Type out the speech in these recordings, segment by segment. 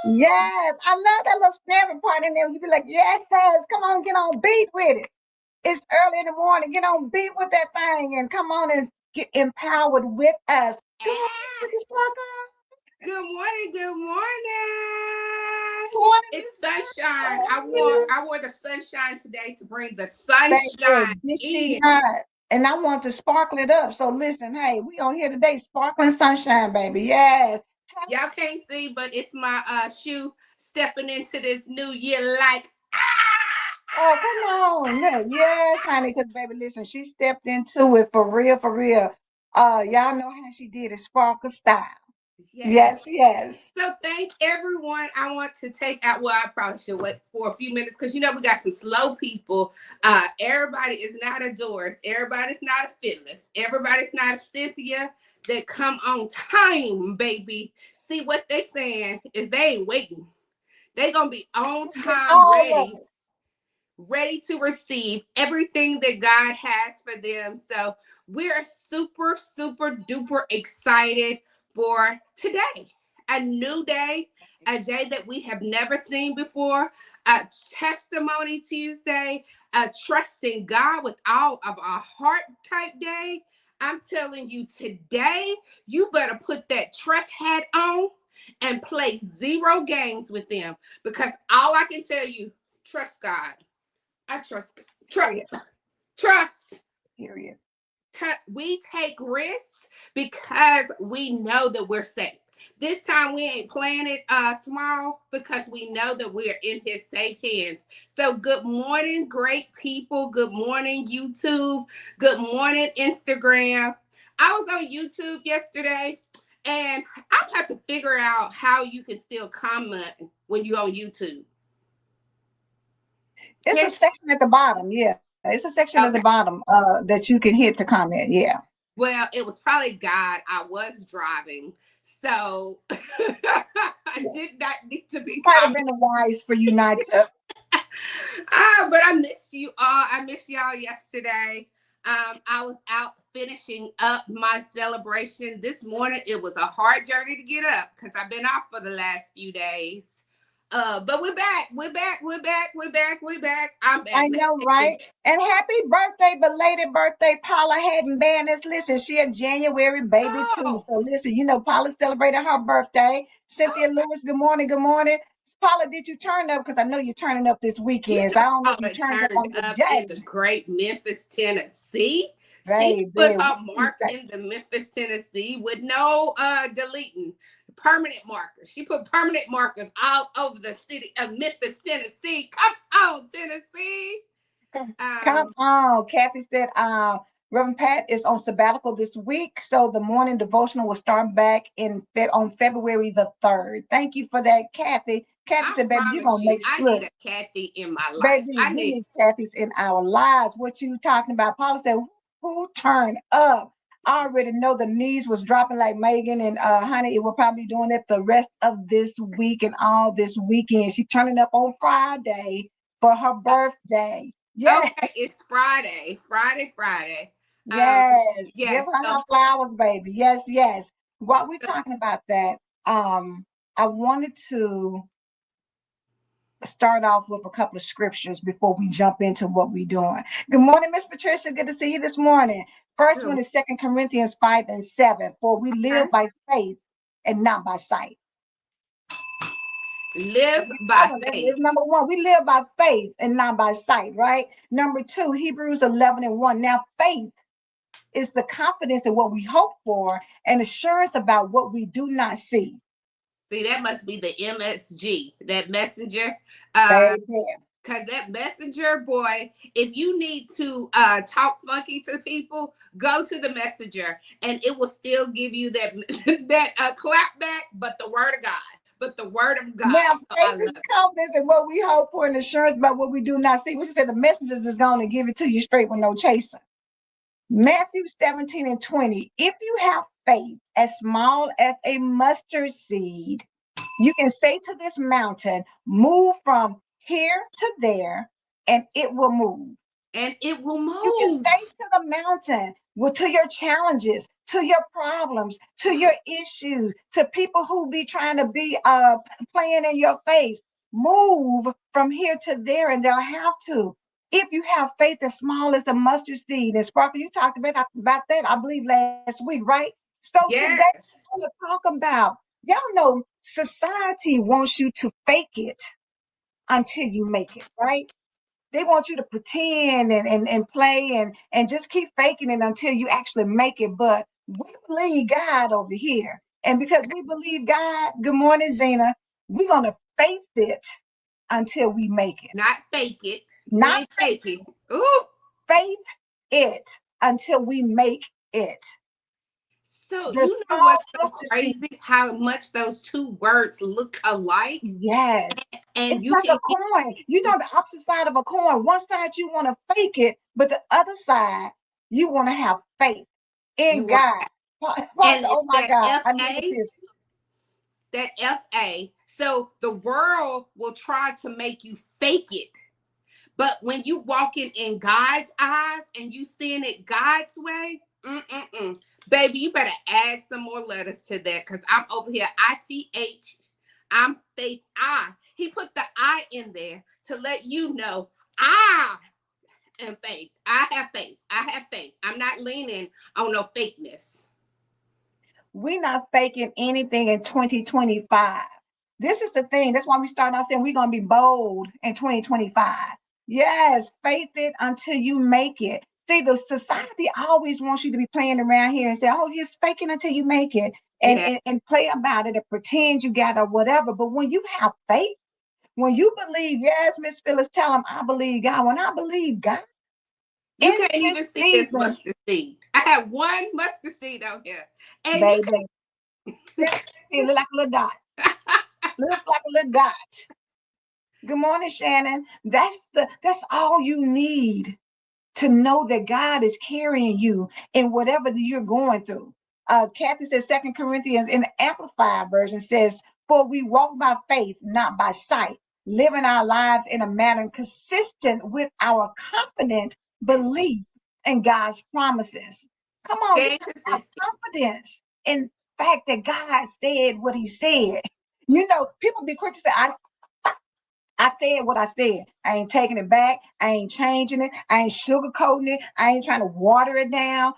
Yes, I love that little snapping part in there. You be like, yes, come on, get on beat with it. It's early in the morning. Get on beat with that thing and come on and get empowered with us. Good morning, Mrs. Parker. Good morning, good morning. Good morning, It's Miss sunshine. Parker. I wore the sunshine today to bring the Baby, sunshine did she in. not? And I want to sparkle it up. So listen, hey, we on here today, sparkling sunshine, baby. Yes. Y'all can't see, but it's my shoe stepping into this new year like Oh, come on. Look, yes, honey, because baby, listen, she stepped into it for real, for real. Y'all know how she did it, sparkle style. yes. Yes, yes. So thank everyone. I want to take out. Well, I probably should wait for a few minutes because we got some slow people. Everybody is not a Doris. Everybody's not a Phyllis. Everybody's not a Cynthia. That come on time, baby. See what they saying is they ain't waiting. They gonna be on Get time, all of ready, ready to receive everything that God has for them. So we're super, super duper excited for today. A new day, a day that we have never seen before, a testimony Tuesday, a trusting God with all of our heart type day. I'm telling you today, you better put that trust hat on and play zero games with them because all I can tell you, trust God. I trust. period. Trust. Period. We take risks because we know that we're safe. This time we ain't playing it small because we know that we're in his safe hands. So good morning, great people. Good morning, YouTube. Good morning, Instagram. I was on YouTube yesterday and I'll have to figure out how you can still comment when you're on YouTube. It's a Can section at the bottom. Yeah. It's a section at the okay. bottom that you can hit to comment. Yeah. Well, it was probably God. I was driving. So I Yeah. did not need to be Might have commenting. been wise for you not to. But I missed you all. I missed y'all yesterday. I was out finishing up my celebration this morning. It was a hard journey to get up because I've been off for the last few days. But we're back. We're back. We're back. We're back. We're back. I'm back. I know, right? And happy birthday, belated birthday, Paula Hadden Banners. Listen, she a January baby too. Oh, So listen, Paula celebrated her birthday. Cynthia Lewis, good morning, good morning. Paula, did you turn up? Because I know you're turning up this you weekend. So know I don't know if you Paula turned up turned on up today. in the great Memphis, Tennessee. She Baby, put what her you mark say? in the Memphis, Tennessee with no deleting. Permanent markers. She put permanent markers all over the city of Memphis, Tennessee. Come on, Tennessee. Come Um, on. Kathy said Reverend Pat is on sabbatical this week. So the morning devotional will start back on February the 3rd. Thank you for that, Kathy. Kathy I said, baby, you're promise gonna you, make I look. need a Kathy in my life. Baby, I we need need Kathy's in our lives. What you talking about? Paula said, who turned up? I already know the knees was dropping like Megan and honey, it will probably be doing it the rest of this week and all this weekend. She turning up on Friday for her birthday. Yeah, okay, it's Friday. Friday. Um, yes. Give yes, her so her flowers, baby. Yes, yes. While we're talking about that, I wanted to start off with a couple of scriptures before we jump into what we're doing. Good morning, Miss Patricia. Good to see you this morning. First one good. is 2 Corinthians 5 and 7. For we live Okay. by faith and not by sight. Live Let's get that by one. That's faith. number one. We live by faith and not by sight, right? Number two, Hebrews 11 and 1. Now, faith is the confidence in what we hope for and assurance about what we do not see. See, that must be the MSG, that messenger. Uh, Baby. Cause that messenger boy, if you need to talk funky to people, go to the messenger, and it will still give you that that clap back, but the word of God, but the word of God. Now, So I faith love is it. confidence in what we hope for and assurance about what we do not see. What you said, the messengers is going to give it to you straight with no chaser. Matthew 17 and 20. If you have faith as small as a mustard seed, you can say to this mountain, move from here to there, and it will move. And it will You can move. say to the mountain, to your challenges, to your problems, to your issues, to people who be trying to be playing in your face. Move from here to there, and they'll have to. If you have faith as small as a mustard seed, and Sparkle, you talked about that, I believe, last week, right? So today Yes. we're going to talk about, y'all know society wants you to fake it until you make it, right? They want you to pretend and play and just keep faking it until you actually make it. But we believe God over here. And because we believe God, good morning, Zena, we're going to faith it until we make it. Not fake it. We Not ain't faking. Ooh. faith it until we make it. So The you know small what's so mustard seed. crazy? How much those two words look alike, Yes. and It's you like can a coin. You know, the opposite side of a coin. One side you want to fake it, but the other side you want to have faith you in want, God. and Oh it's my God, I needed FA, this. that FA. So the world will try to make you fake it. But when you walking in God's eyes and you seeing it God's way, baby, you better add some more letters to that because I'm over here ITH. I'm faith I. He put the I in there to let you know I am faith. I have faith. I have faith. I'm not leaning on no fakeness. We're not faking anything in 2025. This is the thing. That's why we start out saying we're going to be bold in 2025. Yes, faith it until you make it. See, the society always wants you to be playing around here and say, oh, you're faking until you make it, and, Yeah. and play about it and pretend you got or whatever. But when you have faith, when you believe, yes, Miss Phyllis, tell them I believe God. When I believe God You in can't this even see this season, mustard seed. I have one mustard seed out here. And you baby, it look like a little dot. Looks like a little dot. Good morning, Shannon. That's all you need to know that God is carrying you in whatever you're going through. Kathy says 2 Corinthians in the Amplified version says, for we walk by faith, not by sight, living our lives in a manner consistent with our confident belief in God's promises. Come on, you stay gotta have consistent. confidence in the fact that God said what he said. You know, people be quick to say, I said what I said. I ain't taking it back. I ain't changing it. I ain't sugarcoating it. I ain't trying to water it down.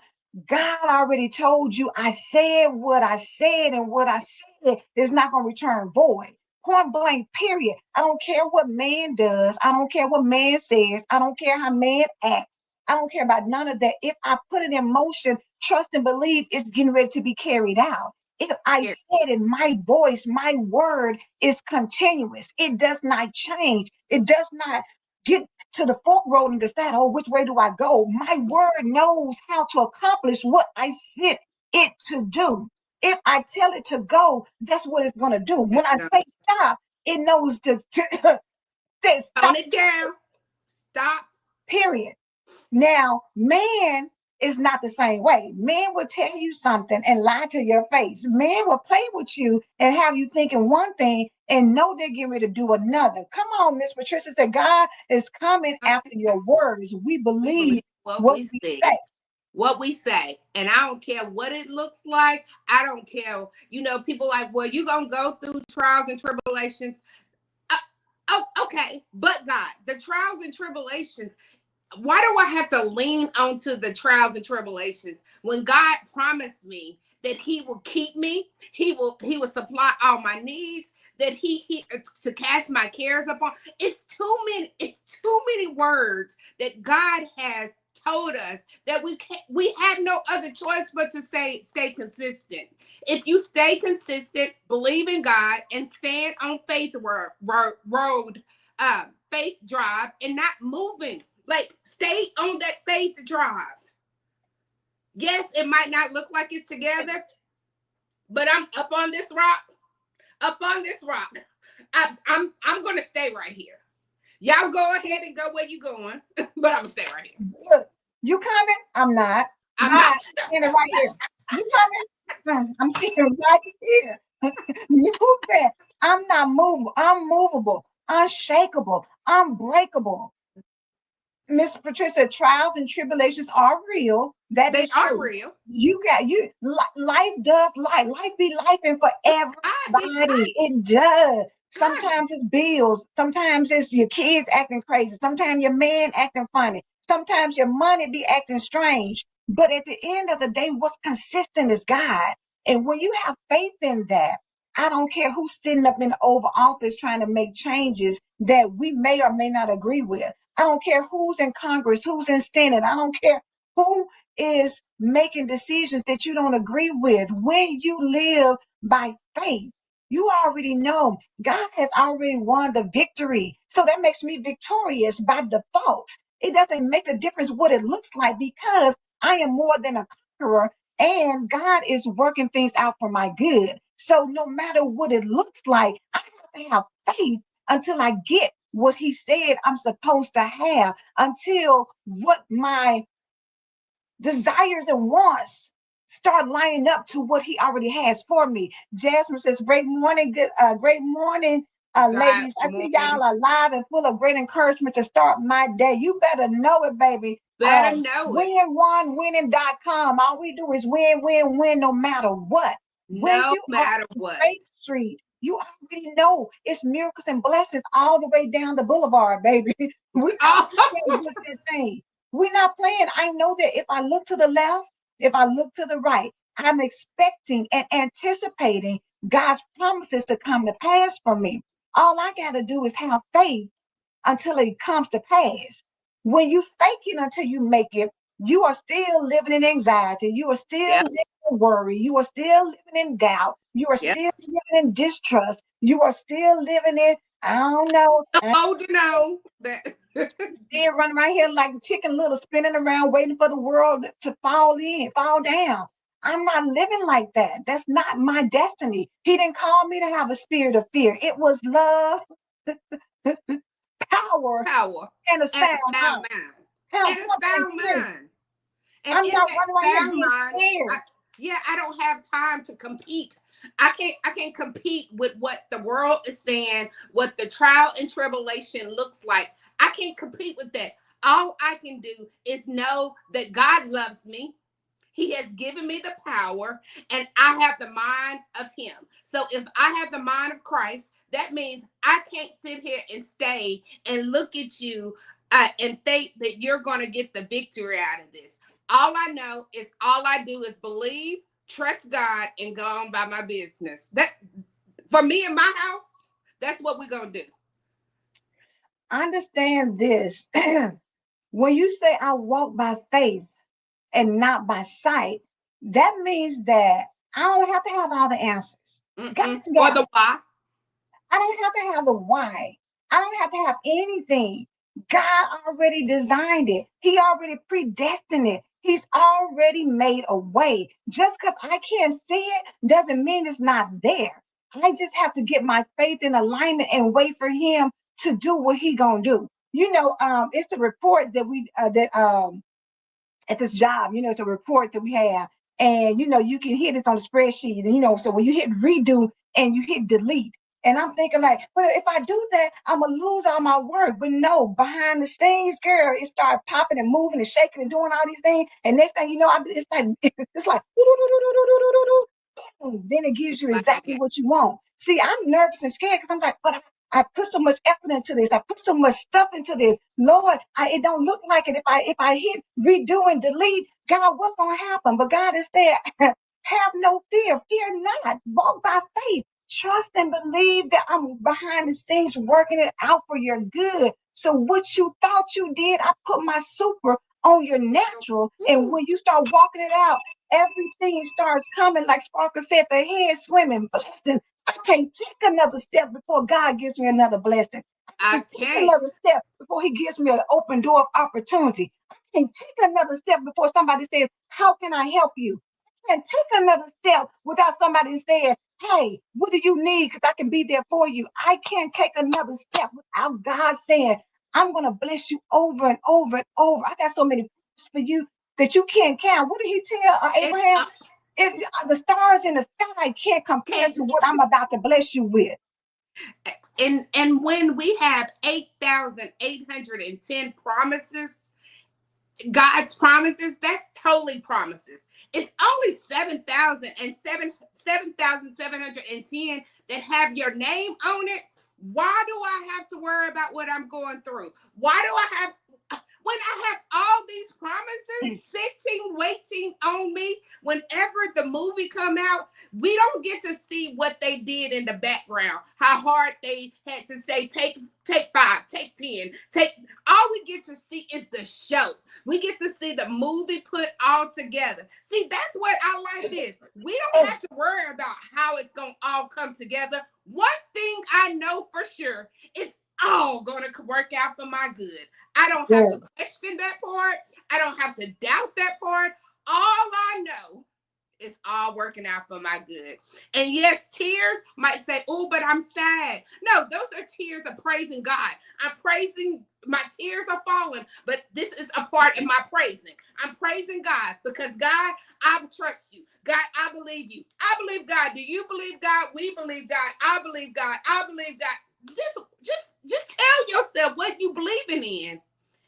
God already told you I said what I said, and what I said is not going to return void. Point blank, period. I don't care what man does. I don't care what man says. I don't care how man acts. I don't care about none of that. If I put it in motion, trust and believe it's getting ready to be carried out. If I Here. said it, my voice, my word is continuous. It does not change. It does not get to the fork road and decide, oh, which way do I go? My word knows how to accomplish what I sent it to do. If I tell it to go, that's what it's going to do. When I say stop, it knows to say Tone stop, it down. Stop. period. Now, man is not the same way. Man will tell you something and lie to your face. Man will play with you and have you thinking one thing and know they're getting ready to do another. Come on, Miss Patricia said, God is coming after your words. We We believe believe what what we we say. say. What we say. And I don't care what it looks like. I don't care. You know, people like, well, you're going to go through trials and tribulations. Uh, oh, okay. But God, the trials and tribulations, why do I have to lean onto the trials and tribulations when God promised me that he will keep me, he will supply all my needs, that he to cast my cares upon. It's too many words that God has told us that we have no other choice but to say stay consistent. If you stay consistent, believe in God and stand on faith road, faith drive, and not moving, like stay on that faith drive. Yes, it might not look like it's together, but I'm up on this rock. Up on this rock. I'm gonna stay right here. Y'all go ahead and go where you going, but I'm gonna stay right here. Look, you coming? I'm not. I'm Bye. not. Standing right here. You coming? I'm sitting right here. You said, I'm not movable. I'm movable, unshakable, unbreakable. Miss Patricia, trials and tribulations are real, That They is are true. real. Life does life. Life be lifing for God be everybody. It does. God. Sometimes it's bills. Sometimes it's your kids acting crazy. Sometimes your man acting funny. Sometimes your money be acting strange. But at the end of the day, what's consistent is God. And when you have faith in that, I don't care who's sitting up in the Oval Office trying to make changes that we may or may not agree with. I don't care who's in Congress, who's in Senate. I don't care who is making decisions that you don't agree with. When you live by faith, you already know God has already won the victory. So that makes me victorious by default. It doesn't make a difference what it looks like because I am more than a conqueror and God is working things out for my good. So no matter what it looks like, I have to have faith until I get what he said I'm supposed to have, until what my desires and wants start lining up to what he already has for me. Jasmine says, great morning, great morning, God ladies. I see y'all morning. are live and full of great encouragement to start my day. You better know it, baby. Better know it. Winning. All we do is win, win, win, no matter what. When No you are matter on what. Faith Street, you already know it's miracles and blessings all the way down the boulevard, baby. We're not Oh, playing with that thing. We're not playing. I know that if I look to the left, if I look to the right, I'm expecting and anticipating God's promises to come to pass for me. All I got to do is have faith until it comes to pass. When you fake it until you make it, you are still living in anxiety. You are still yep. living in worry. You are still living in doubt. You are Yep. still living in distrust. You are still living in, I don't know. Holding on. That Still running around here like chicken little, spinning around, waiting for the world to fall down. I'm not living like that. That's not my destiny. He didn't call me to have a spirit of fear. It was love, power, power and a and sound a sound mind. mind. Count And a point blank sound period. mind. And I'm in not that running around here sound being mind, scared. yeah, I don't have time to compete. I can't compete with what the world is saying, what the trial and tribulation looks like. I can't compete with that. All I can do is know that God loves me. He has given me the power and I have the mind of him. So if I have the mind of Christ, that means I can't sit here and stay and look at you and think that you're going to get the victory out of this. All I know is all I do is believe, trust God, and go on by my business. That for me in my house, that's what we're going to do. Understand this. When you say I walk by faith and not by sight, that means that I don't have to have all the answers. God Mm-mm. Or got the why. I don't have to have the why. I don't have to have anything. God already designed it. He already predestined it. He's already made a way. Just because I can't see it doesn't mean it's not there. I just have to get my faith in alignment and wait for him to do what he gonna do. It's the report that we that at this job, it's a report that we have. And you can hit this on the spreadsheet. And so when you hit redo and you hit delete, and I'm thinking like, but if I do that, I'm gonna lose all my work. But no, behind the scenes, girl, it started popping and moving and shaking and doing all these things. And next thing you know, it's like it's like then it gives you Like exactly it. what you want. See, I'm nervous and scared because I'm like, but I put so much effort into this. I put so much stuff into this. Lord, it don't look like it. If I hit redo and delete, God, what's gonna happen? But God is there. Have no fear. Fear not. Walk by faith. Trust and believe that I'm behind the scenes working it out for your good. So what you thought you did, I put my super on your natural. And Woo. when you start walking it out, everything starts coming, like Sparkle said, the head swimming, blessing. I can't take another step before God gives me another blessing. I I can't take can't. another step before He gives me an open door of opportunity. I can't take another step before somebody says, how can I help you? I can't take another step without somebody saying, hey, what do you need? Because I can be there for you. I can't take another step without God saying, I'm going to bless you over and over and over. I got so many for you that you can't count. What did he tell It's Abraham? The stars in the sky can't compare can't. to what I'm about to bless you with. And when we have 8,810 promises, God's promises, that's totally promises. It's only 7,710 that have your name on it. Why do I have to worry about what I'm going through? Why do I have, when I have all these promises sitting, waiting on me? Whenever the movie come out, we don't get to see what they did in the background, how hard they had to say, take 5, take 10, take, all we get to see is the show. We get to see the movie put all together. See, that's what our life is. We don't have to worry about how it's going to all come together. One thing I know for sure is all going to work out for my good. I don't have to question that part. I don't have to doubt that part. All I know, it's all working out for my good. And yes, tears might say, oh, but I'm sad. No, those are tears of praising God. I'm praising, my tears are falling, but this is a part of my praising. I'm praising God because God, I trust you. God, I believe you. I believe God. Do you believe God? We believe God. I believe God. I believe God. Just tell yourself what you believing in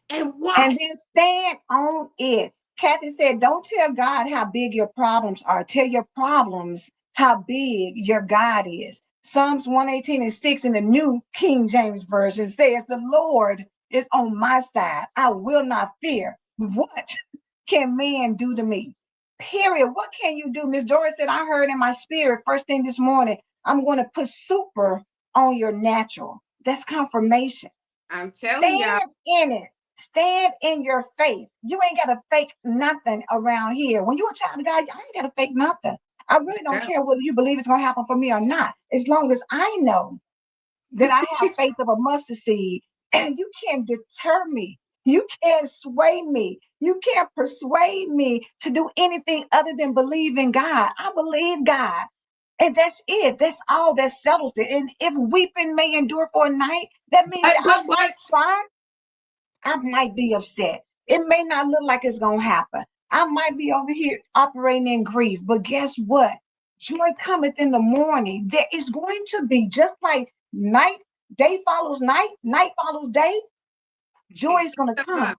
and why. And then stand on it. Kathy said, don't tell God how big your problems are. Tell your problems how big your God is. Psalms 118:6 in the New King James Version says, the Lord is on my side. I will not fear. What can man do to me? Period. What can you do? Miss Doris said, I heard in my spirit first thing this morning, I'm going to put super on your natural. That's confirmation. I'm telling y'all. Stand in it. Stand in your faith. You ain't got to fake nothing around here. When you're a child of God, I ain't got to fake nothing. I really don't care whether you believe it's going to happen for me or not. As long as I know that I have faith of a mustard seed, and you can't deter me. You can't sway me. You can't persuade me to do anything other than believe in God. I believe God. And that's it. That's all that settles it. And if weeping may endure for a night, that means that I might But cry. I might be upset. It may not look like it's going to happen. I might be over here operating in grief, but guess what? Joy cometh in the morning. There is going to be just like night, day follows night, night follows day. Joy is going to come.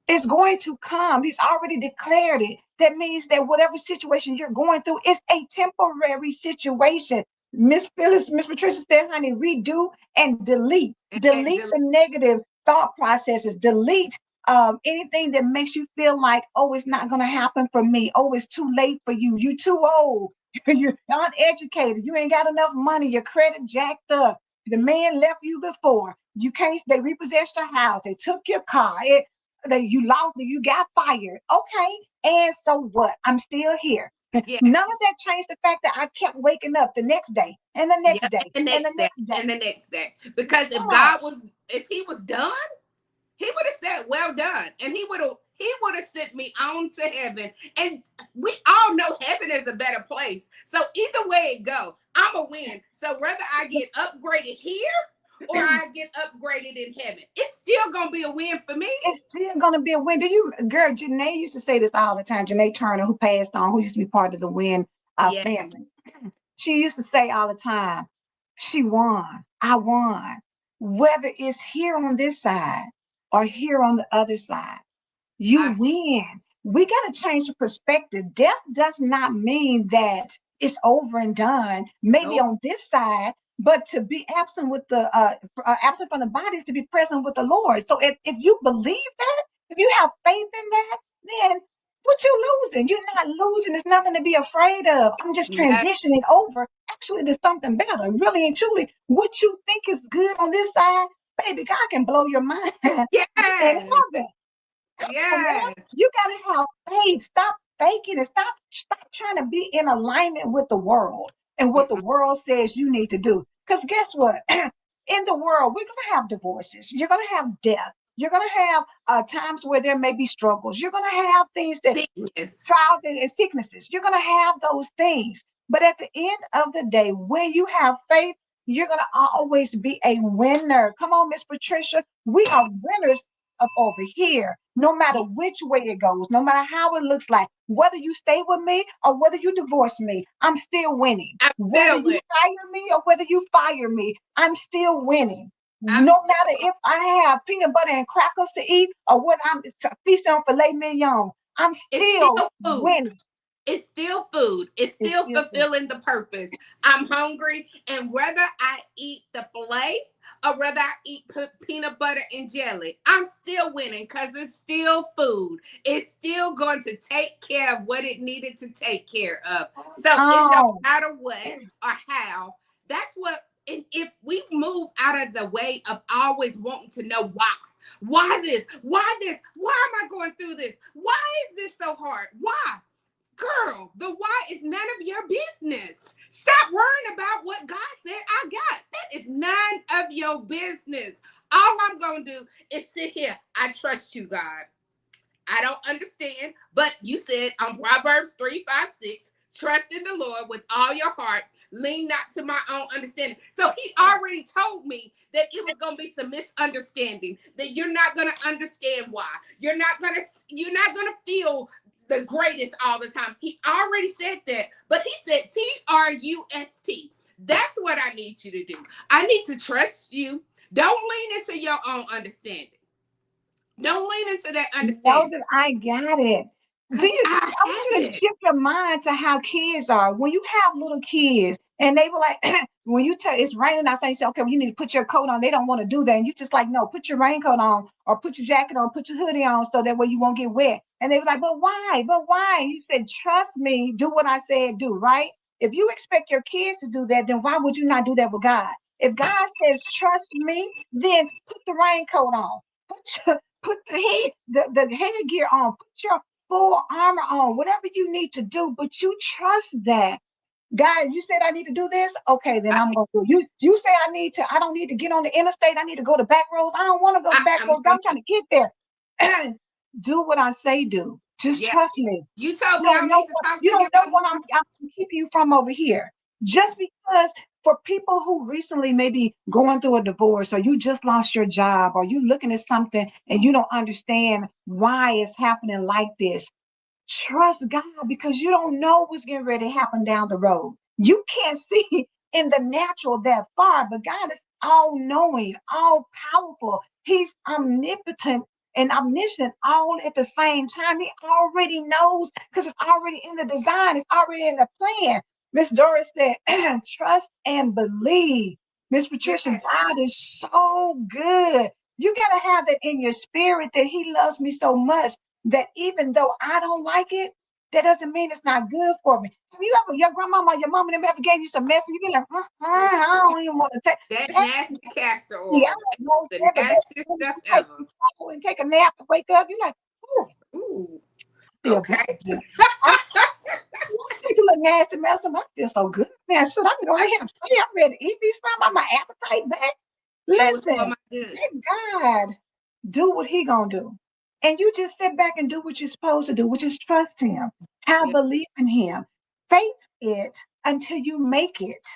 It's going to come. He's already declared it. That means that whatever situation you're going through is a temporary situation. Miss Phyllis, Miss Patricia said, honey, redo and delete. Delete the negative thought processes. Delete anything that makes you feel like, oh, it's not going to happen for me. Oh, it's too late for you. You're too old. You're uneducated. You ain't got enough money. Your credit jacked up. The man left you before. You can't, they repossessed your house. They took your car. You lost it, you got fired. Okay, and so what? I'm still here. yes, None of that changed the fact that I kept waking up the next day and the next yep, day and the and the next day, next day. and the next day. Because Come on. if he was done, he would have said, "Well done," and he would have sent me on to heaven. And we all know heaven is a better place. So either way it go, I'm a win. So whether I get upgraded here or I get upgraded in heaven, it's still gonna be a win for me. It's still gonna be a win. Do you, girl? Janae used to say this all the time. Janae Turner, who passed on, who used to be part of the Win Yes, family. She used to say all the time, she won. I won. Whether it's here on this side or here on the other side. You I win. We got to change the perspective. Death does not mean that it's over and done, maybe nope. on this side, but to be absent with the absent from the body is to be present with the Lord. So if you believe that, if you have faith in that, then what you losing? You're not losing. There's nothing to be afraid of. I'm just Yes, transitioning over actually to something better. Really and truly, what you think is good on this side, baby, God can blow your mind in yes, heaven. Come on, man. yes. You gotta have faith. Stop faking it. Stop trying to be in alignment with the world and what the Mm-mm. world says you need to do. Because guess what? In the world, we're gonna have divorces. You're gonna have death. You're gonna have times where there may be struggles. You're gonna have things that Sickness. trials and sicknesses. You're going to have those things. But at the end of the day, when you have faith, you're going to always be a winner. Come on, Miss Patricia. We are winners up over here, no matter Yeah, which way it goes, no matter how it looks like. Whether you stay with me or whether you divorce me, I'm still winning. I'm Whether still you with. hire me or whether you fire me, I'm still winning. I'm No matter if I have peanut butter and crackers to eat or whether I'm feasting on filet mignon, I'm It's still still food. winning. It's still food. It's It's still still food. fulfilling the purpose. I'm hungry, and whether I eat the filet or whether I eat peanut butter and jelly, I'm still winning because it's still food. It's still going to take care of what it needed to take care of. So it don't Oh, matter what or how. That's what. And if we move out of the way of always wanting to know why this, why am I going through this? Why is this so hard? Why? Girl, the why is none of your business. Stop worrying about what God said I got. That is none of your business. All I'm going to do is sit here. I trust you, God. I don't understand, but you said on Proverbs 3:5-6, trust in the Lord with all your heart, lean not to my own understanding. So he already told me that it was going to be some misunderstanding, that you're not going to understand why. You're not going to feel the greatest all the time. He already said that, but he said trust. That's what I need you to do. I need to trust you. Don't lean into your own understanding. Don't lean into that know understanding. that I got it. Do Because you? I I want have you to it. shift your mind to how kids are. When you have little kids and they were like, when you tell it's raining outside, you say, okay, well, you need to put your coat on. They don't want to do that. And you just like, no, put your raincoat on or put your jacket on, put your hoodie on so that way you won't get wet. And they were like, but why? But why? And you said, trust me, do what I said, do, right? If you expect your kids to do that, then why would you not do that with God? If God says, trust me, then put the raincoat on. Put the headgear on, put your full armor on, whatever you need to do, but you trust that. God, you said I need to do this. Okay, then I, I'm gonna do it. You say I don't need to get on the interstate, I need to go to back roads. I don't want to go to back I'm roads. going I'm to, trying to get there. Do what I say do. Just yeah. trust me. You told You me I don't don't know need to what talk you to don't him know no what more. I'm keeping you from over here. Just because for people who recently may be going through a divorce or you just lost your job or you looking at something and you don't understand why it's happening like this, trust God because you don't know what's getting ready to happen down the road. You can't see in the natural that far, but God is all knowing, all powerful. He's omnipotent and omniscient all at the same time. He already knows because it's already in the design, it's already in the plan. Miss Doris said, trust and believe. Miss Patricia, Yes. God is so good. You got to have that in your spirit that He loves me so much that even though I don't like it, that doesn't mean it's not good for me. Have you ever, your grandmama, your mom, and them ever gave you some medicine? You be like, I don't even want to take That that. nasty castor I oil. don't know The that, but nastiest when stuff you take ever. you swallow and take a nap and wake up, you're like, ooh, Ooh. I feel better. Okay. Now. I take a little nasty medicine, but I feel so good. Man, should I can go ahead and pray? I'm ready to eat me something. My appetite back. It was for Listen, my good. let God do what He gonna do, and you just sit back and do what you're supposed to do, which is trust Him, have Yeah. belief in Him, faith it until you make it.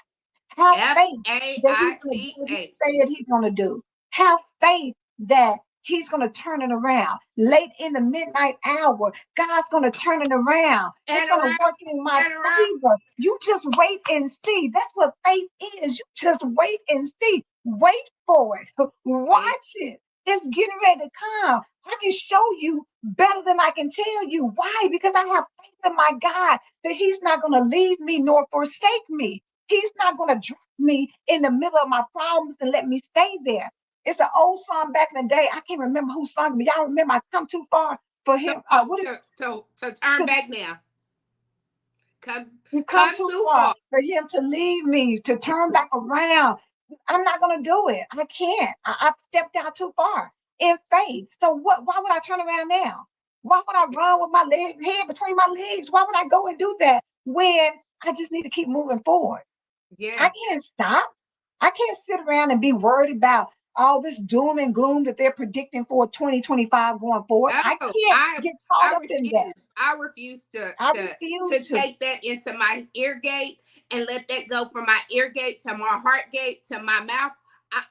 Have F faith A that He's I gonna do T what He A. said He's gonna do. Have faith that He's gonna turn it around. Late in the midnight hour, God's gonna turn it around. It's And gonna around work in my and around. favor. You just wait and see. That's what faith is. You just wait and see. Wait for it. Wait. Watch it. It's getting ready to come. I can show you better than I can tell you. Why? Because I have faith in my God that He's not going to leave me nor forsake me. He's not going to drop me in the middle of my problems and let me stay there. It's an old song back in the day. I can't remember who sung it, but y'all remember I come too far for To, him. What is to turn it? back now. Come You come come too too far far. for him to leave me, to turn back around. I'm not going to do it. I can't. I've stepped out too far in faith. So what? Why would I turn around now? Why would I run with my head between my legs? Why would I go and do that when I just need to keep moving forward? I Yes. can't stop. I can't sit around and be worried about all this doom and gloom that they're predicting for 2025 going forward. I No, can't get caught I up in that. refuse. I refuse to I to refuse to to. take that into my ear gate and let that go from my ear gate to my heart gate to my mouth. I,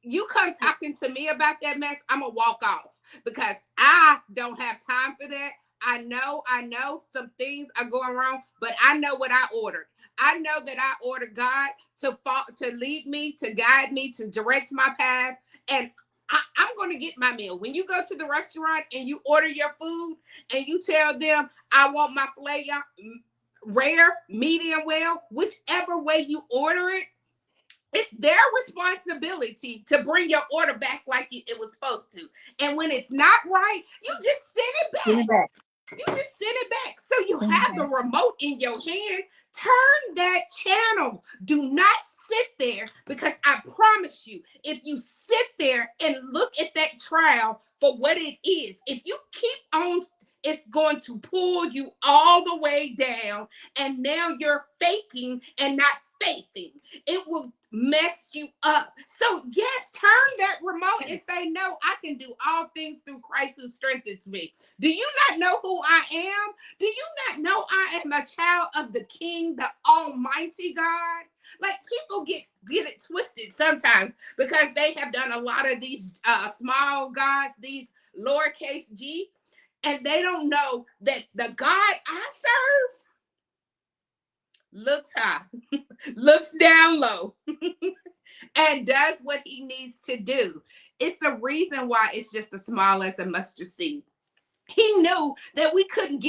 you come talking to me about that mess, I'm gonna walk off because I don't have time for that. I know some things are going wrong, but I know what I ordered. I know that I order God to lead me, to guide me, to direct my path, and I'm going to get my meal. When you go to the restaurant and you order your food and you tell them, I want my filet rare, medium well, whichever way you order it, it's their responsibility to bring your order back like it was supposed to. And when it's not right, you just send it Give it back. back. You just send it back. So you Send it have the back. remote in your hand. Turn that channel. Do not sit there, because I promise you, if you sit there and look at that trial for what it is, if you keep on, it's going to pull you all the way down. And now you're faking and not faithing. It will mess you up. So yes, turn that remote and say, no, I can do all things through Christ who strengthens me. Do you not know who I am? Do you not know I am a child of the King, the Almighty God? Like, people get it twisted sometimes because they have done a lot of these small gods, these lowercase g, and they don't know that the God I serve looks high, looks down low, and does what he needs to do. It's a reason why it's just as small as a mustard seed. He knew that we couldn't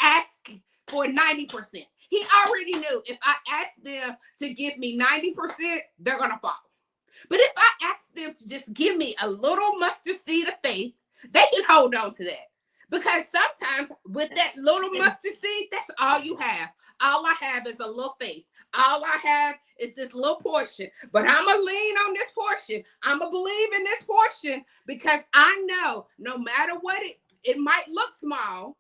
ask for 90%. He already knew if I asked them to give me 90%, they're going to fall. But if I ask them to just give me a little mustard seed of faith, they can hold on to that. Because sometimes with that little mustard seed, that's all you have. All I have is a little faith. All I have is this little portion. But I'm going to lean on this portion. I'm going to believe in this portion, because I know no matter what it might look small.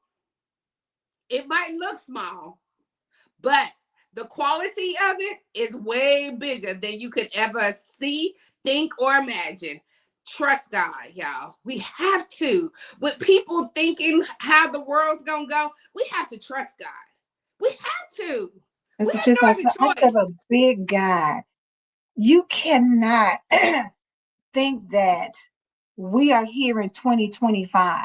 It might look small, but the quality of it is way bigger than you could ever see, think, or imagine. Trust God, y'all. We have to. With people thinking how the world's going to go, we have to trust God. We have to. We Mr. have Chris, no other I serve a choice. big God. You cannot think that we are here in 2025.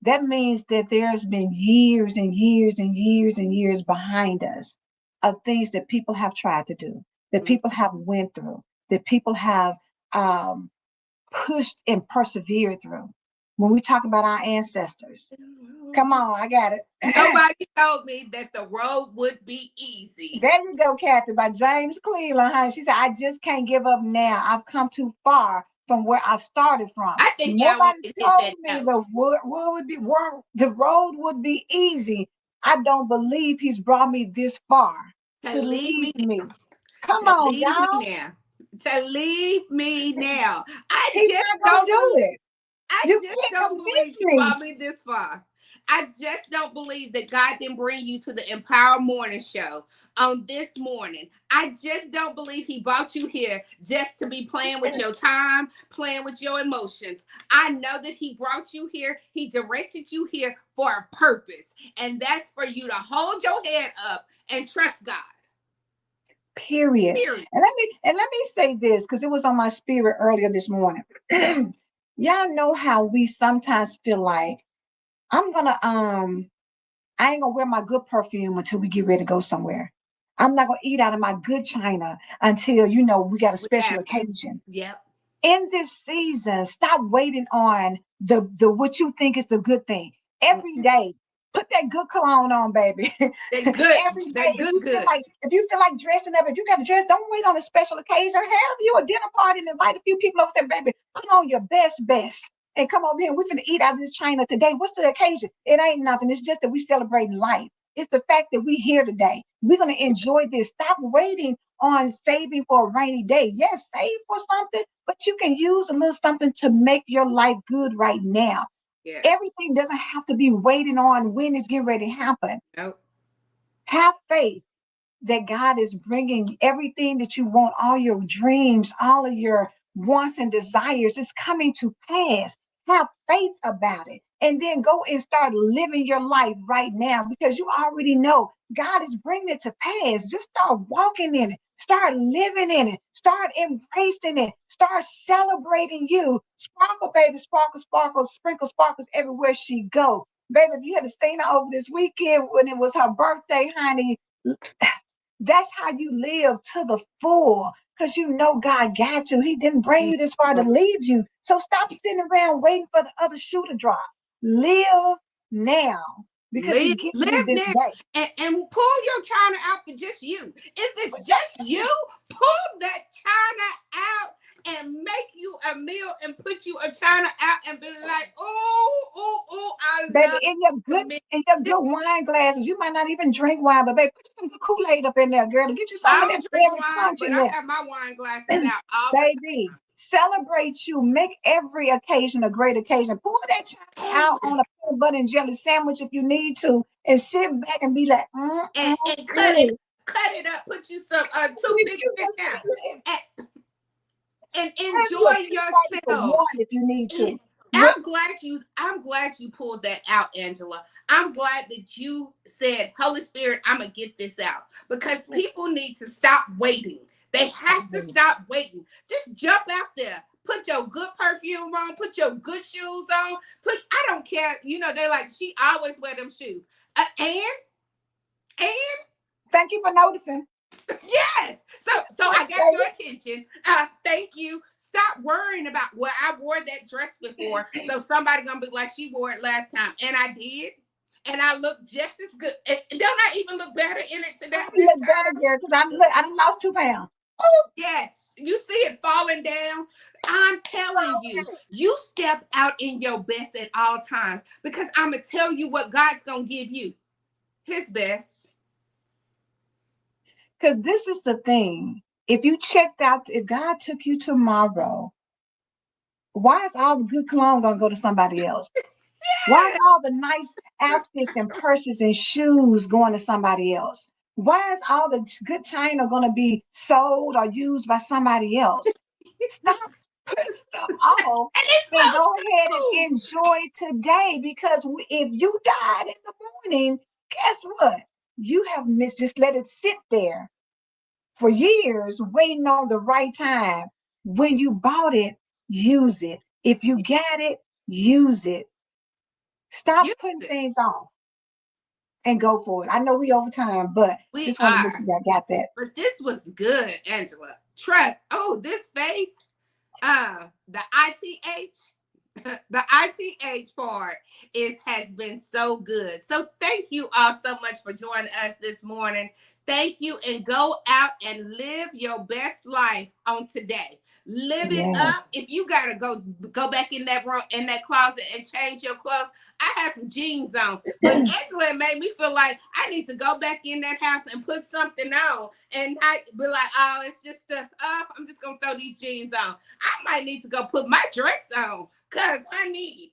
That means that there's been years and years and years and years behind us of things that people have tried to do, that people have went through, that people have um, pushed and persevered through. When we talk about our ancestors, come on, I got it. Nobody told me that the road would be easy. There you go, Kathy, by James Cleveland. Huh? She said, I just can't give up now. I've come too far from where I've started from. I think y'all want Nobody to hit told that me note. the road would be easy. I don't believe he's brought me this far To to leave leave me me. Come to on, leave me y'all. now. To leave me now. He's not gonna do it. I You just can't don't convince believe he me. brought me this far. I just don't believe that God didn't bring you to the Empower Morning Show on this morning. I just don't believe he brought you here just to be playing with your time, playing with your emotions. I know that he brought you here. He directed you here for a purpose. And that's for you to hold your head up and trust God. Period. Period. And let me say this because it was on my spirit earlier this morning. Y'all know how we sometimes feel like I ain't gonna wear my good perfume until we get ready to go somewhere. I'm not gonna eat out of my good china until we got a We special have to. occasion. Yep. In this season, stop waiting on the what you think is the good thing. Every Mm-mm. day, put that good cologne on, baby. That good, Every day, that good, good. if you feel like dressing up, if you got to dress, don't wait on a special occasion. Have you a dinner party and invite a few people over there, baby. Put on your best, and come over here. We're gonna eat out of this china today. What's the occasion? It ain't nothing. It's just that we celebrating life. It's the fact that we here today. We're gonna enjoy this. Stop waiting on saving for a rainy day. Yes, save for something, but you can use a little something to make your life good right now. Yes. Everything doesn't have to be waiting on when it's getting ready to happen. Nope. Have faith that God is bringing everything that you want, all your dreams, all of your wants and desires is coming to pass. Have faith about it. And then go and start living your life right now because you already know God is bringing it to pass. Just start walking in it. Start living in it. Start embracing it. Start celebrating you. Sparkle, baby, sparkle, sparkle, sprinkle sparkles everywhere she go. Baby, if you had seen her over this weekend when it was her birthday, honey, That's how you live to the full because you know God got you. He didn't bring you this far to leave you. So stop sitting around waiting for the other shoe to drop. Live now because He's giving you Live this now day. and pull your China out for just you. If it's just you, pull that China out and make you a meal and put you a China out and be like, oh, I Baby, love the meal. in your good wine glasses, you might not even drink wine, but baby, put some good Kool-Aid up in there, girl, to get you some I of that don't drink berry wine, punch but in I there. have my wine glasses out all the Baby, celebrate you. Make every occasion a great occasion. Pull that child out time. on a peanut butter and jelly sandwich if you need to, and sit back and be like, And mm. cut it up. Put you some If toothpicks you in just there and have you a enjoy two for yourself. one if you need And to. I'm glad you pulled that out, Angela. I'm glad that you said, Holy Spirit, I'm gonna get this out because people need to stop waiting. They have to stop waiting. Just jump out there. Put your good perfume on. Put your good shoes on. I don't care. You know, they like, she always wear them shoes. And Thank you for noticing. yes. So I got Appreciate your it. attention. Thank you. Stop worrying about, well, I wore that dress before, so somebody gonna be like, she wore it last time, and I did, and I look just as good. And don't I even look better in it today I this look better, time? girl, because I done lost 2 pounds. Oh, Yes. You see it falling down. I'm telling you, you step out in your best at all times because I'm gonna tell you what God's gonna give you. His best. because this is the thing. If God took you tomorrow, why is all the good cologne gonna go to somebody else? Why is all the nice outfits and purses and shoes going to somebody else? Why is all the good china going to be sold or used by somebody else? Stop putting stuff off And it's and so go ahead and true. enjoy today because if you died in the morning, guess what? You have missed, just let it sit there for years waiting on the right time. When you bought it, use it. If you got it, use it. Stop You, putting things off and go for it. I know we over time, but we just want to make are. sure I got that. But this was good, Angela. Trust. Oh, this faith. The ITH, the ITH part has been so good. So thank you all so much for joining us this morning. Thank you, and go out and live your best life on today. Live it Yes. up. If you gotta go back in that room, in that closet, and change your clothes. I have some jeans on, but Angela made me feel like I need to go back in that house and put something on, and I be like, oh, it's just I'm just gonna throw these jeans on. I might need to go put my dress on, cause honey.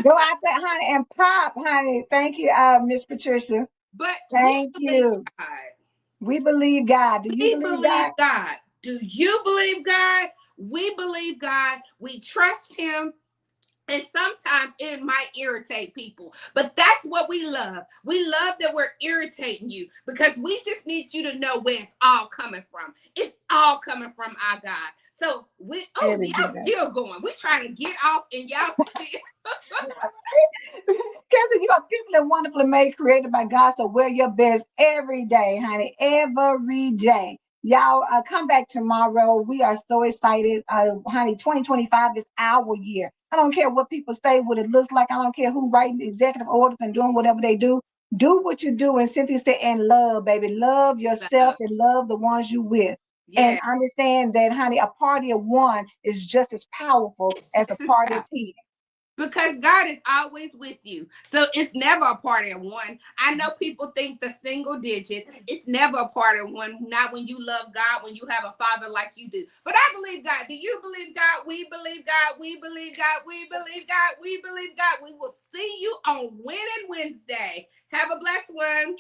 Go out there, honey, and pop, honey. Thank you, Miss Patricia. But we Thank believe you. God. We believe God. Do you We believe believe God? God. Do you believe God? We believe God. We trust Him. And sometimes it might irritate people, but that's what we love. We love that we're irritating you because we just need you to know where it's all coming from. It's all coming from our God. So Very y'all good. still going. We trying to get off and y'all still. Cassie, you are beautifully and wonderfully made, created by God. So wear your best every day, honey, every day. Y'all come back tomorrow. We are so excited. Honey, 2025 is our year. I don't care what people say, what it looks like. I don't care who writing executive orders and doing whatever they do. Do what you do. And Cynthia said, and love, baby. Love yourself and love the ones you with. And Yeah, understand that, honey, a party of one is just as powerful it's as a just as party of bad. 10. Because God is always with you. So it's never a party of one. I know people think the single digit, it's never a party of one, not when you love God, when you have a father like you do. But I believe God. Do you believe God? We believe God. We believe God. We believe God. We believe God. We will see you on Winning Wednesday. Have a blessed one.